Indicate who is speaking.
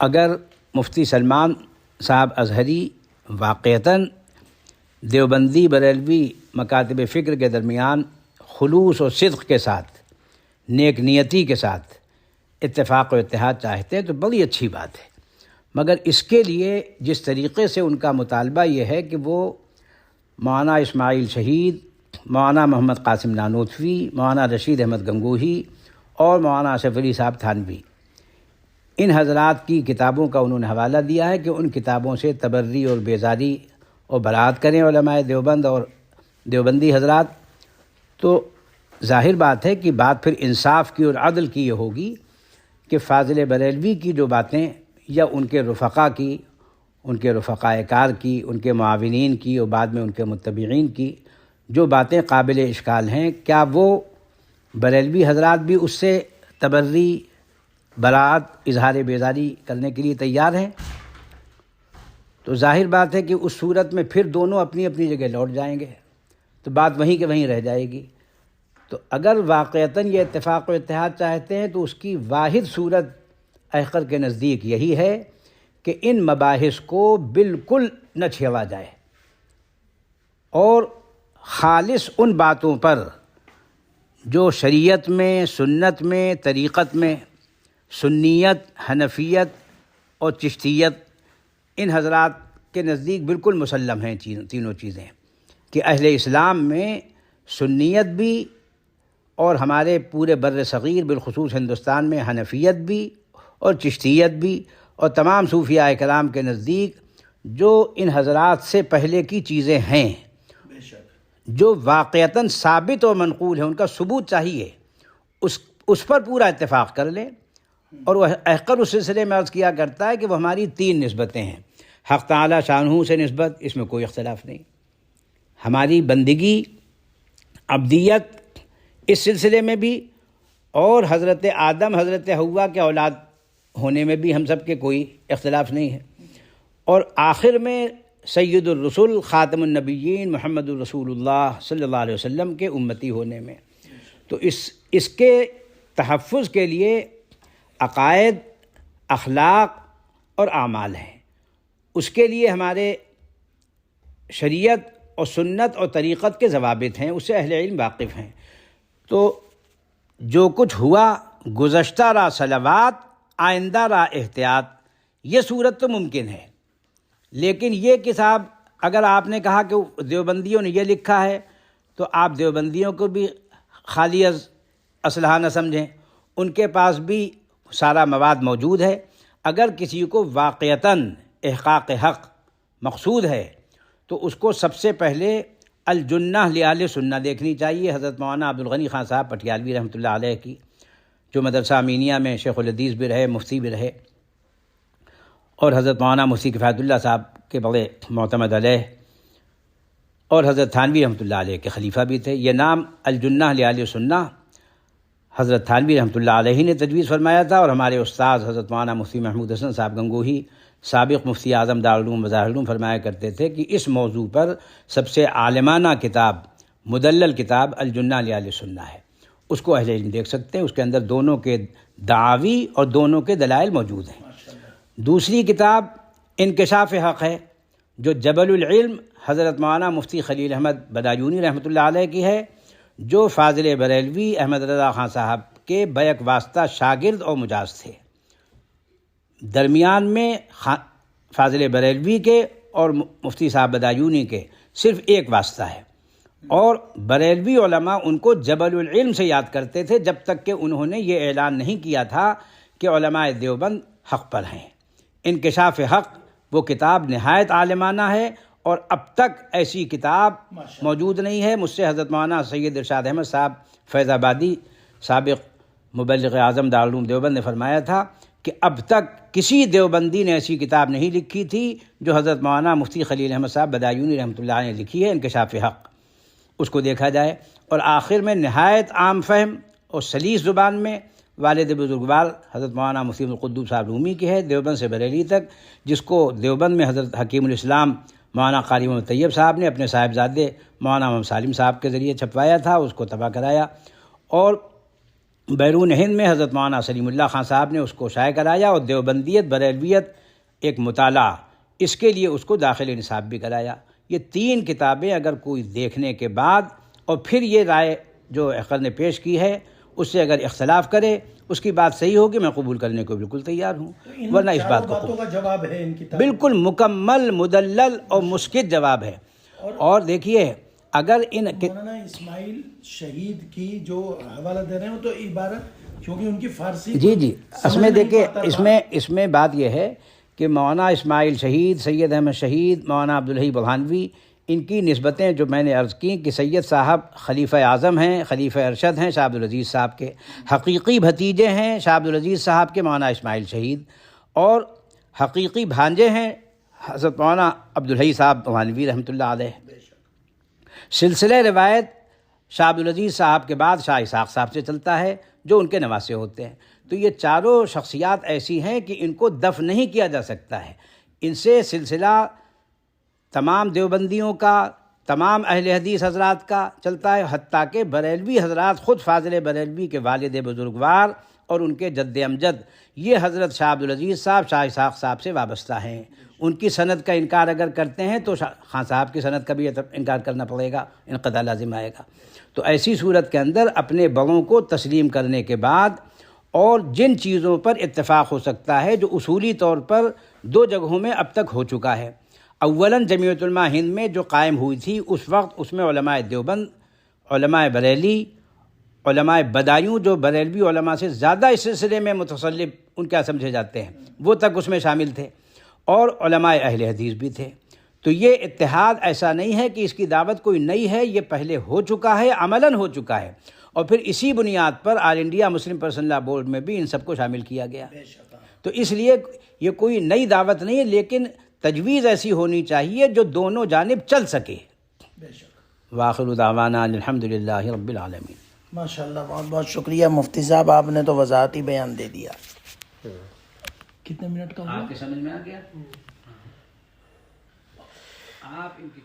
Speaker 1: اگر مفتی سلمان صاحب ازہری واقعتاً دیوبندی بریلوی مکاتب فکر کے درمیان خلوص و صدق کے ساتھ، نیک نیتی کے ساتھ اتفاق و اتحاد چاہتے ہیں تو بڑی اچھی بات ہے، مگر اس کے لیے جس طریقے سے ان کا مطالبہ یہ ہے کہ وہ مولانا اسماعیل شہید، مولانا محمد قاسم نانوتوی، مولانا رشید احمد گنگوہی اور مولانا اشرف علی صاحب تھانوی، ان حضرات کی کتابوں کا انہوں نے حوالہ دیا ہے کہ ان کتابوں سے تبری اور بیزاری اور برات کریں علماء دیوبند اور دیوبندی حضرات، تو ظاہر بات ہے کہ بات پھر انصاف کی اور عدل کی یہ ہوگی کہ فاضل بریلوی کی جو باتیں یا ان کے رفقا کی، ان کے رفقاء کار کی، ان کے معاونین کی اور بعد میں ان کے متبعین کی جو باتیں قابل اشکال ہیں، کیا وہ بریلوی حضرات بھی اس سے تبری، برات، اظہار بیزاری کرنے کے لیے تیار ہیں؟ تو ظاہر بات ہے کہ اس صورت میں پھر دونوں اپنی اپنی جگہ لوٹ جائیں گے، تو بات وہیں کے وہیں رہ جائے گی۔ تو اگر واقعتاً یہ اتفاق و اتحاد چاہتے ہیں تو اس کی واحد صورت احقر کے نزدیک یہی ہے کہ ان مباحث کو بالکل نہ چھیڑا جائے اور خالص ان باتوں پر جو شریعت میں، سنت میں، طریقت میں سنیت، حنفیت اور چشتیت ان حضرات کے نزدیک بالکل مسلم ہیں تینوں چیزیں، کہ اہل اسلام میں سنیت بھی اور ہمارے پورے بر صغیر بالخصوص ہندوستان میں حنفیت بھی اور چشتیت بھی اور تمام صوفیاء کرام کے نزدیک جو ان حضرات سے پہلے کی چیزیں ہیں جو واقعتاً ثابت اور منقول ہے، ان کا ثبوت چاہیے، اس پر پورا اتفاق کر لیں۔ اور وہ احقر اس سلسلے میں عرض کیا کرتا ہے کہ وہ ہماری 3 نسبتیں ہیں، حق تعالی شانہ سے نسبت، اس میں کوئی اختلاف نہیں، ہماری بندگی، عبدیت اس سلسلے میں بھی، اور حضرت آدم حضرت حوا کے اولاد ہونے میں بھی ہم سب کے کوئی اختلاف نہیں ہے، اور آخر میں سید الرسل خاتم النبیین محمد الرسول اللہ صلی اللہ علیہ وسلم کے امتی ہونے میں۔ تو اس کے تحفظ کے لیے عقائد، اخلاق اور اعمال ہیں، اس کے لیے ہمارے شریعت اور سنت اور طریقت کے ضوابط ہیں، اس سے اہل علم واقف ہیں۔ تو جو کچھ ہوا گزشتہ را صلوات، آئندہ را احتیاط، یہ صورت تو ممکن ہے، لیکن یہ کہ صاحب اگر آپ نے کہا کہ دیوبندیوں نے یہ لکھا ہے تو آپ دیوبندیوں کو بھی خالی از اسلحہ نہ سمجھیں، ان کے پاس بھی سارا مواد موجود ہے۔ اگر کسی کو واقعتاً احقاق حق مقصود ہے تو اس کو سب سے پہلے الجنہ لآل سنہ دیکھنی چاہیے، حضرت مولانا عبدالغنی خان صاحب پٹیالوی رحمۃ اللہ علیہ کی، جو مدرسہ امینیہ میں شیخ الحدیث بھی رہے، مفتی بھی رہے، اور حضرت مولانا مفتی کفایت اللہ صاحب کے بڑے معتمد علیہ، اور حضرت تھانوی رحمۃ اللہ علیہ کے خلیفہ بھی تھے۔ یہ نام الجنہ لآل سنہ حضرت تھانوی رحمۃ اللہ علیہ نے تجویز فرمایا تھا، اور ہمارے استاد حضرت مولانا مفتی محمود حسن صاحب گنگوہی سابق مفتی اعظم دارالعلوم مظاہر العلوم فرمایا کرتے تھے کہ اس موضوع پر سب سے عالمانہ کتاب، مدلل کتاب الجنہ لآل سنہ ہے، اس کو اہل علم دیکھ سکتے ہیں، اس کے اندر دونوں کے دعاوی اور دونوں کے دلائل موجود ہیں۔ دوسری کتاب انکشاف حق ہے، جو جبل العلم حضرت مولانا مفتی خلیل احمد بدایونی رحمۃ اللہ علیہ کی ہے، جو فاضل بریلوی احمد رضا خان صاحب کے بیک واسطہ شاگرد اور مجاز تھے۔ درمیان میں فاضل بریلوی کے اور مفتی صاحب بدایونی کے صرف ایک واسطہ ہے، اور بریلوی علماء ان کو جبل العلم سے یاد کرتے تھے جب تک کہ انہوں نے یہ اعلان نہیں کیا تھا کہ علماء دیوبند حق پر ہیں۔ انکشاف حق وہ کتاب نہایت عالمانہ ہے، اور اب تک ایسی کتاب موجود نہیں ہے۔ مجھ سے حضرت مولانا سید ارشاد احمد صاحب فیض آبادی سابق مبلغ اعظم دارالعلوم دیوبند نے فرمایا تھا کہ اب تک کسی دیوبندی نے ایسی کتاب نہیں لکھی تھی جو حضرت مولانا مفتی خلیل احمد صاحب بدایونی رحمۃ اللہ علیہ نے لکھی ہے، انکشاف حق، اس کو دیکھا جائے۔ اور آخر میں نہایت عام فہم اور سلیس زبان میں والد بزرگوار حضرت مولانا مفتی القدوس صاحب رومی کی ہے، دیوبند سے بریلی تک، جس کو دیوبند میں حضرت حکیم الاسلام مولانا قاری محمد طیب صاحب نے اپنے صاحبزادے مولانا محمد سالم صاحب کے ذریعے چھپوایا تھا، اس کو طبع کرایا۔ اور بیرون ہند میں حضرت مولانا سلیم اللہ خان صاحب نے اس کو شائع کرایا، اور دیوبندیت بریلویت ایک مطالعہ، اس کے لیے اس کو داخل نصاب بھی کرایا۔ یہ 3 کتابیں اگر کوئی دیکھنے کے بعد اور پھر یہ رائے جو اخر نے پیش کی ہے اس سے اگر اختلاف کرے، اس کی بات صحیح ہوگی، میں قبول کرنے کو بالکل تیار ہوں، ورنہ اس بات کو
Speaker 2: کا جواب ہے ان کتابوں
Speaker 1: بالکل مکمل مدلل اور مسکت جواب ہے۔ اور دیکھیے اگر ان
Speaker 2: مولانا اسماعیل شہید کی جو حوالہ دے رہے ہیں وہ تو عبارت، کیونکہ ان کی فارسی
Speaker 1: جی اس میں دیکھیے اس میں بات یہ ہے کہ مولانا اسماعیل شہید، سید احمد شہید، مولانا عبدالحی برہانوی، ان کی نسبتیں جو میں نے عرض کی کہ سید صاحب خلیفہ اعظم ہیں، خلیفہ ارشد ہیں شاہ عبدالعزیز صاحب کے، حقیقی بھتیجے ہیں شاہ عبدالعزیز صاحب کے مولانا اسماعیل شہید، اور حقیقی بھانجے ہیں حضرت مولانا عبدالحی صاحب برہانوی رحمۃ اللہ علیہ۔ سلسلہ روایت شاہ عبدالعزیز صاحب کے بعد شاہ اسحاق صاحب سے چلتا ہے جو ان کے نواسے ہوتے ہیں۔ تو یہ چاروں شخصیات ایسی ہیں کہ ان کو دفن نہیں کیا جا سکتا ہے، ان سے سلسلہ تمام دیوبندیوں کا، تمام اہل حدیث حضرات کا چلتا ہے، حتیٰ کہ بریلوی حضرات خود فاضل بریلوی کے والد بزرگوار اور ان کے جد امجد یہ حضرت شاہ عبدالعزیز صاحب شاہ اسحاق صاحب سے وابستہ ہیں۔ ان کی سند کا انکار اگر کرتے ہیں تو خان صاحب کی سند کا بھی انکار کرنا پڑے گا، انقطاع لازم آئے گا۔ تو ایسی صورت کے اندر اپنے بڑوں کو تسلیم کرنے کے بعد، اور جن چیزوں پر اتفاق ہو سکتا ہے جو اصولی طور پر 2 جگہوں میں اب تک ہو چکا ہے، اولاً جمعیت علماء ہند میں جو قائم ہوئی تھی اس وقت، اس میں علماء دیوبند، علماء بریلی، علماء بدایوں جو بریلوی علماء سے زیادہ اس سلسلے میں متصلب ان کیا سمجھے جاتے ہیں، وہ تک اس میں شامل تھے، اور علماء اہل حدیث بھی تھے۔ تو یہ اتحاد ایسا نہیں ہے کہ اس کی دعوت کوئی نئی ہے، یہ پہلے ہو چکا ہے، عملاً ہو چکا ہے، اور پھر اسی بنیاد پر all India Muslim personal law board میں بھی ان سب کو شامل کیا گیا۔ تو اس لیے یہ کوئی نئی دعوت نہیں ہے، لیکن تجویز ایسی ہونی چاہیے جو دونوں جانب چل سکے۔ وآخر دعوانا الحمدللہ رب العالمین۔
Speaker 2: ماشاءاللہ، بہت بہت شکریہ مفتی صاحب، آپ نے تو وضاحتی بیان دے دیا۔ کتنے منٹ کا ہوا؟
Speaker 1: آپ کے سمجھ میں آ گیا؟ آپ ان کی